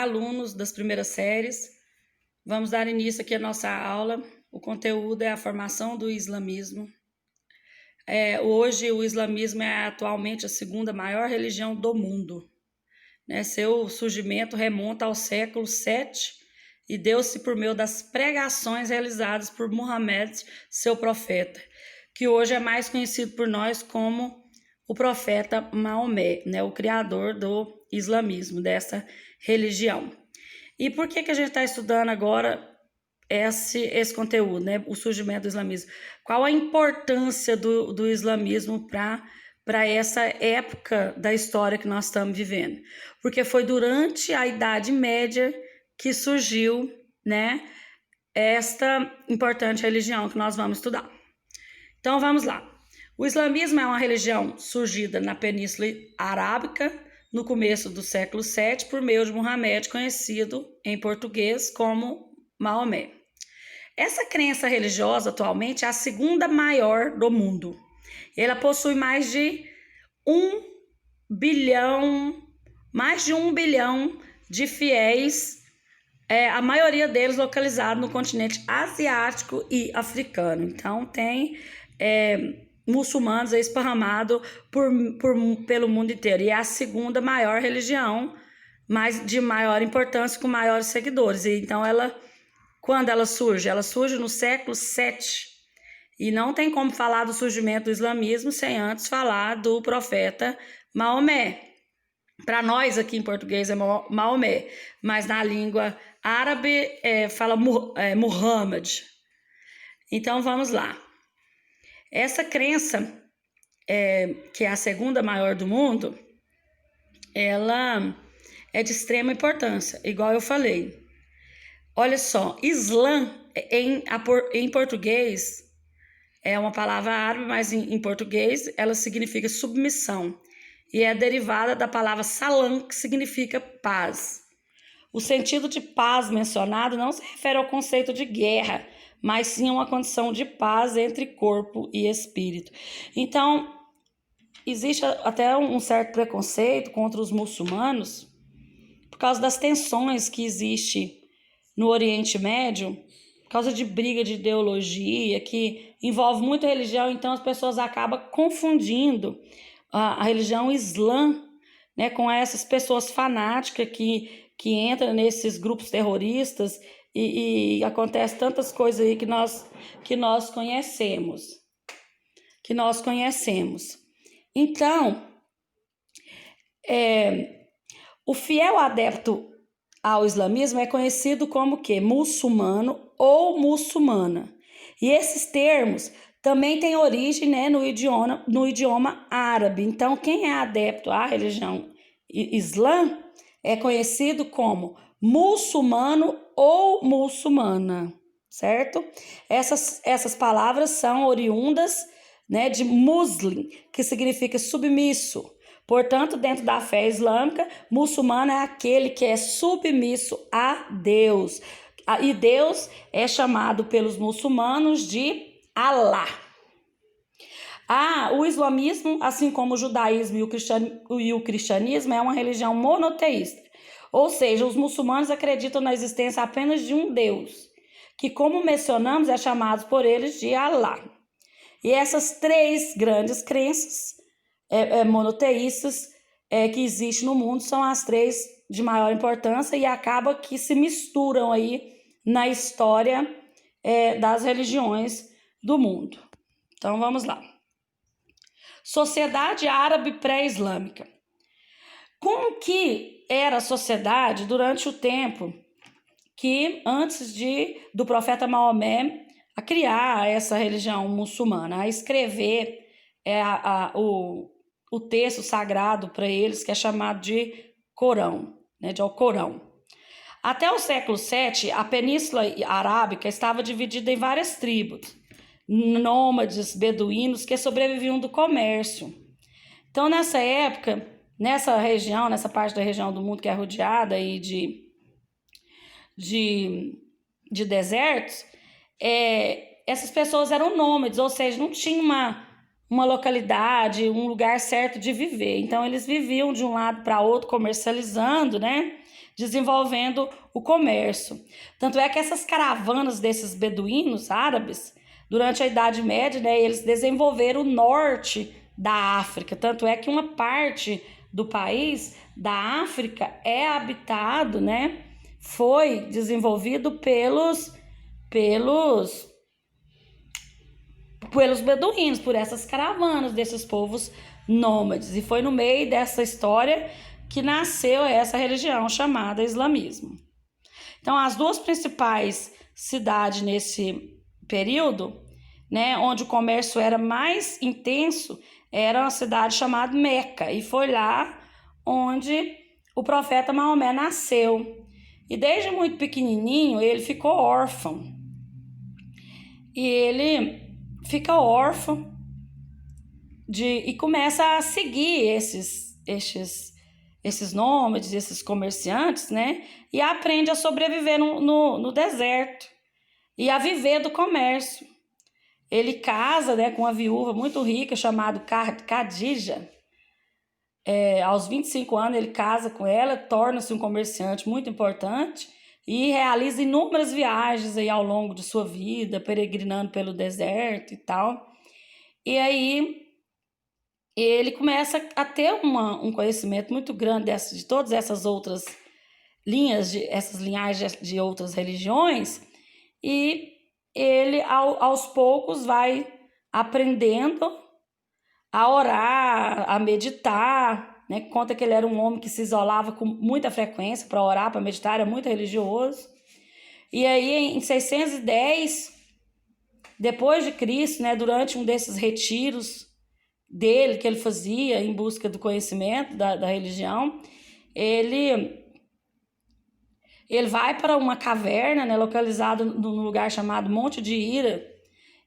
alunos das primeiras séries. Vamos dar início aqui à nossa aula. O conteúdo é a formação do islamismo. Hoje o islamismo é atualmente a segunda maior religião do mundo. Seu surgimento remonta ao século VII e deu-se por meio das pregações realizadas por Muhammad, seu profeta, que hoje é mais conhecido por nós como o profeta Maomé, o criador do islamismo, dessa religião. E por que a gente está estudando agora esse conteúdo, o surgimento do islamismo? Qual a importância do islamismo para essa época da história que nós estamos vivendo? Porque foi durante a Idade Média que surgiu, esta importante religião que nós vamos estudar. Então vamos lá. O islamismo é uma religião surgida na Península Arábica no começo do século VII por meio de Muhammad, conhecido em português como Maomé. Essa crença religiosa atualmente é a segunda maior do mundo. Ela possui mais de 1 bilhão de fiéis, a maioria deles localizados no continente asiático e africano. Então tem muçulmanos esparramados pelo mundo inteiro. E é a segunda maior religião, mas de maior importância, com maiores seguidores. E então quando ela surge? Ela surge no século VII. E não tem como falar do surgimento do islamismo sem antes falar do profeta Maomé. Para nós aqui em português é Maomé, mas na língua árabe fala Muhammad. Então vamos lá. Essa crença, que é a segunda maior do mundo, ela é de extrema importância, igual eu falei. Olha só, Islã em português é uma palavra árabe, mas em português ela significa submissão e é derivada da palavra salam, que significa paz. O sentido de paz mencionado não se refere ao conceito de guerra, mas sim a uma condição de paz entre corpo e espírito. Então, existe até um certo preconceito contra os muçulmanos por causa das tensões que existem no Oriente Médio, por causa de briga de ideologia, que envolve muita religião, então as pessoas acabam confundindo a religião islã, com essas pessoas fanáticas que entram nesses grupos terroristas e acontece tantas coisas aí que nós conhecemos. Então, o fiel adepto ao islamismo é conhecido como que? Muçulmano ou muçulmana. E esses termos também têm origem no idioma árabe. Então, quem é adepto à religião islã é conhecido como muçulmano ou muçulmana, certo? Essas palavras são oriundas de muslim, que significa submisso. Portanto, dentro da fé islâmica, muçulmano é aquele que é submisso a Deus. E Deus é chamado pelos muçulmanos de Allah. O islamismo, assim como o judaísmo e o cristianismo, é uma religião monoteísta. Ou seja, os muçulmanos acreditam na existência apenas de um Deus, que, como mencionamos, é chamado por eles de Allah. E essas três grandes crenças monoteístas que existem no mundo são as três de maior importância e acaba que se misturam aí na história das religiões do mundo. Então vamos lá. Sociedade árabe pré-islâmica. Como que era a sociedade durante o tempo que antes do profeta Maomé a criar essa religião muçulmana, a escrever o texto sagrado para eles, que é chamado de Corão, de Alcorão. Até o século VII, a Península Arábica estava dividida em várias tribos, nômades, beduínos, que sobreviviam do comércio. Então, nessa época, nessa parte da região do mundo que é rodeada aí de desertos, essas pessoas eram nômades, ou seja, não tinha uma localidade, um lugar certo de viver. Então, eles viviam de um lado para outro, comercializando, desenvolvendo o comércio. Tanto é que essas caravanas desses beduínos árabes, durante a Idade Média, né, eles desenvolveram o norte da África. Tanto é que uma parte do país da África é habitado, né, foi desenvolvido pelos beduínos, por essas caravanas desses povos nômades. E foi no meio dessa história que nasceu essa religião chamada islamismo. Então, as duas principais cidades nesse período, né, onde o comércio era mais intenso, era uma cidade chamada Meca. E foi lá onde o profeta Maomé nasceu. E desde muito pequenininho, ele ficou órfão. E ele fica órfão e começa a seguir esses nômades, esses comerciantes, né? E aprende a sobreviver no deserto e a viver do comércio. Ele casa, né, com uma viúva muito rica chamada Khadija. Aos 25 anos ele casa com ela, torna-se um comerciante muito importante e realiza inúmeras viagens aí ao longo de sua vida, peregrinando pelo deserto e tal. E aí ele começa a ter um conhecimento muito grande de todas essas outras essas linhagens de outras religiões, e ele aos poucos vai aprendendo a orar, a meditar, né? Conta que ele era um homem que se isolava com muita frequência para orar, para meditar, era muito religioso. E aí em 610 depois de Cristo, né, durante um desses retiros dele que ele fazia em busca do conhecimento da religião, ele vai para uma caverna, né, localizada num lugar chamado Monte de Ira,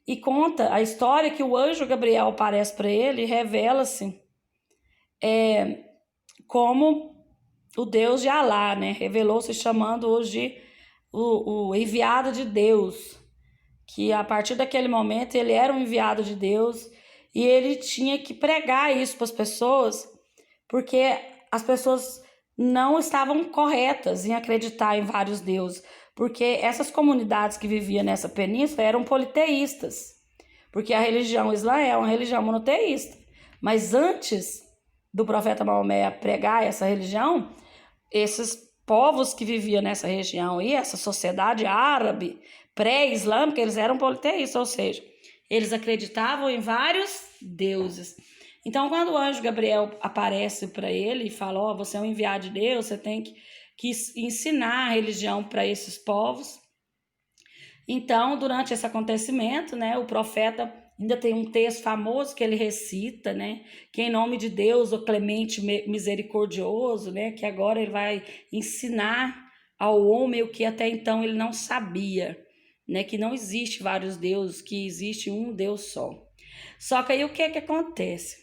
e conta a história que o anjo Gabriel aparece para ele e revela-se como o Deus de Alá, né? Revelou-se chamando-o de o enviado de Deus, que a partir daquele momento ele era um enviado de Deus e ele tinha que pregar isso para as pessoas, porque as pessoas não estavam corretas em acreditar em vários deuses, porque essas comunidades que viviam nessa península eram politeístas, porque a religião islã é uma religião monoteísta. Mas antes do profeta Maomé pregar essa religião, esses povos que viviam nessa região e essa sociedade árabe pré-islâmica, eles eram politeístas, ou seja, eles acreditavam em vários deuses. Então, quando o anjo Gabriel aparece para ele e fala, você é um enviado de Deus, você tem que ensinar a religião para esses povos. Então, durante esse acontecimento, né, o profeta ainda tem um texto famoso que ele recita, né, que em nome de Deus, o clemente misericordioso, né, que agora ele vai ensinar ao homem o que até então ele não sabia, né, que não existe vários deuses, que existe um Deus só. Só que aí o que acontece?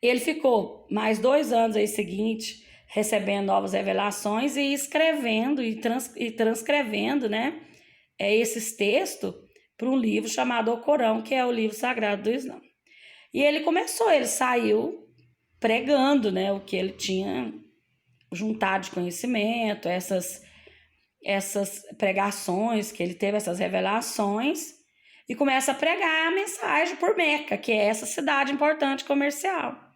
Ele ficou mais 2 anos aí seguinte, recebendo novas revelações e escrevendo e transcrevendo, né, esses textos para um livro chamado O Corão, que é o livro sagrado do Islã. E ele saiu pregando, né, o que ele tinha juntado de conhecimento, essas pregações que ele teve, essas revelações, e começa a pregar a mensagem por Meca, que é essa cidade importante comercial.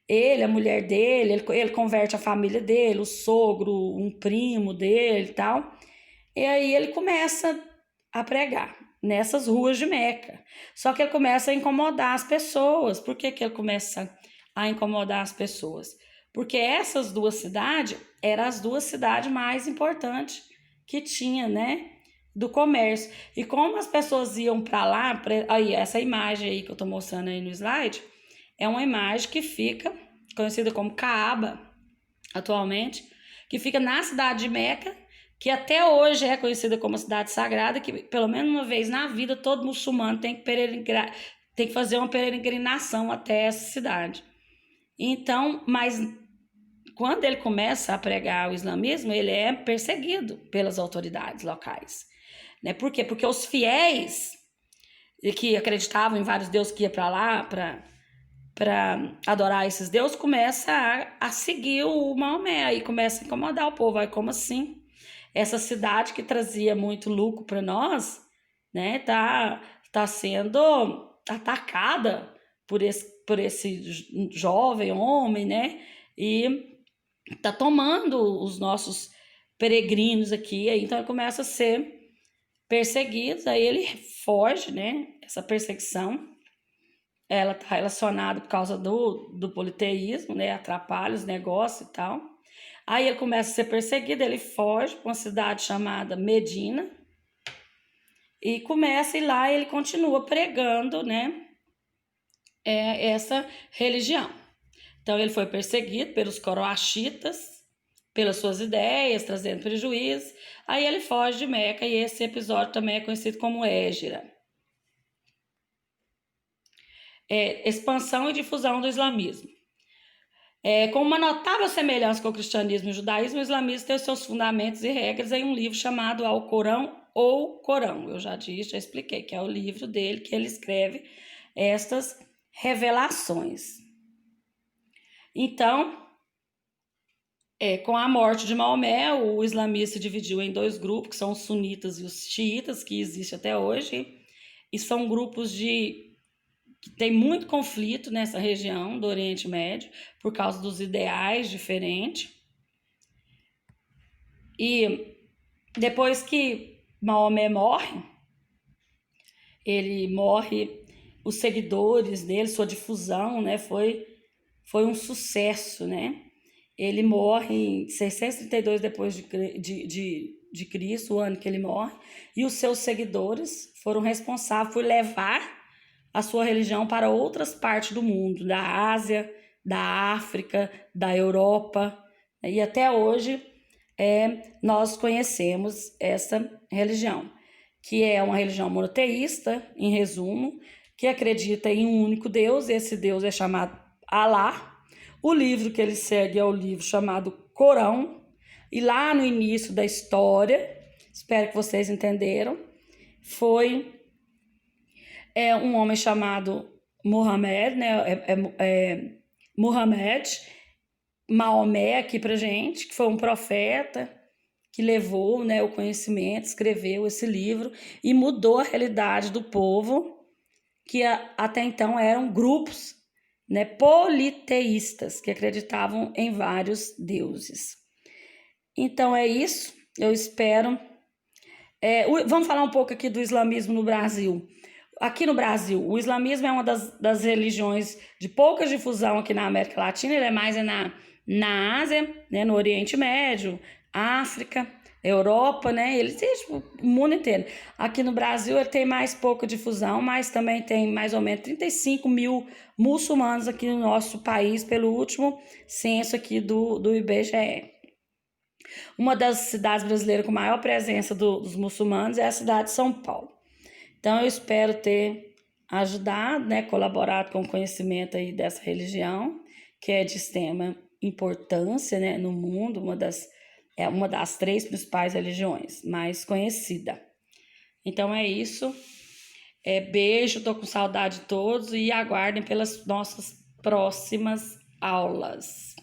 Ele, a mulher dele, ele converte a família dele, o sogro, um primo dele e tal. E aí ele começa a pregar nessas ruas de Meca. Só que ele começa a incomodar as pessoas. Por que ele começa a incomodar as pessoas? Porque essas duas cidades eram as duas cidades mais importantes que tinha, né, do comércio. E como as pessoas iam para lá, aí essa imagem aí que eu estou mostrando aí no slide, é uma imagem que fica conhecida como Kaaba, atualmente, que fica na cidade de Meca, que até hoje é conhecida como cidade sagrada, que pelo menos uma vez na vida todo muçulmano tem que fazer uma peregrinação até essa cidade. Então, mas quando ele começa a pregar o islamismo, ele é perseguido pelas autoridades locais, né? Por quê? Porque os fiéis que acreditavam em vários deuses que iam para lá para adorar esses deuses, começa a seguir o Maomé, aí começa a incomodar o povo. Aí, como assim? Essa cidade que trazia muito lucro para nós, né, tá sendo atacada por esse jovem homem, né, e tá tomando os nossos peregrinos aqui. Aí, então ele começa a ser perseguido, aí ele foge, né, essa perseguição. Ela está relacionada por causa do politeísmo, né? Atrapalha os negócios e tal. Aí ele começa a ser perseguido, ele foge para uma cidade chamada Medina e começa, e lá ele continua pregando, né? Essa religião. Então ele foi perseguido pelos coroaxitas, pelas suas ideias, trazendo prejuízo. Aí ele foge de Meca, e esse episódio também é conhecido como Hégira. Expansão e difusão do islamismo. Com uma notável semelhança com o cristianismo e o judaísmo, o islamismo tem os seus fundamentos e regras em um livro chamado Alcorão ou Corão. Eu já disse, já expliquei, que é o livro dele, que ele escreve estas revelações. Então, com a morte de Maomé, o islamismo se dividiu em dois grupos, que são os sunitas e os xiitas, que existem até hoje, e são grupos que tem muito conflito nessa região do Oriente Médio, por causa dos ideais diferentes. E depois que Maomé morre, os seguidores dele, sua difusão, né, foi um sucesso, né? Ele morre em 632 depois de Cristo, o ano que ele morre, e os seus seguidores foram responsáveis por levar a sua religião para outras partes do mundo, da Ásia, da África, da Europa, e até hoje nós conhecemos essa religião, que é uma religião monoteísta, em resumo, que acredita em um único Deus. Esse Deus é chamado Alá. O livro que ele segue é o livro chamado Corão, e lá no início da história, espero que vocês entenderam, foi um homem chamado Muhammad, né? Muhammad, Maomé aqui pra gente, que foi um profeta que levou, né, o conhecimento, escreveu esse livro e mudou a realidade do povo, que até então eram grupos, né, politeístas, que acreditavam em vários deuses. Então é isso, eu espero. Vamos falar um pouco aqui do islamismo no Brasil. Aqui no Brasil, o islamismo é uma das religiões de pouca difusão aqui na América Latina. Ele é mais na Ásia, né, no Oriente Médio, África, Europa, né? Ele existe o mundo inteiro. Aqui no Brasil ele tem mais pouca difusão, mas também tem mais ou menos 35 mil muçulmanos aqui no nosso país, pelo último censo aqui do IBGE. Uma das cidades brasileiras com maior presença dos muçulmanos é a cidade de São Paulo. Então, eu espero ter ajudado, né, colaborado com o conhecimento aí dessa religião, que é de extrema importância, né, no mundo, uma das 3 principais religiões mais conhecida. Então, é isso. Beijo, tô com saudade de todos e aguardem pelas nossas próximas aulas.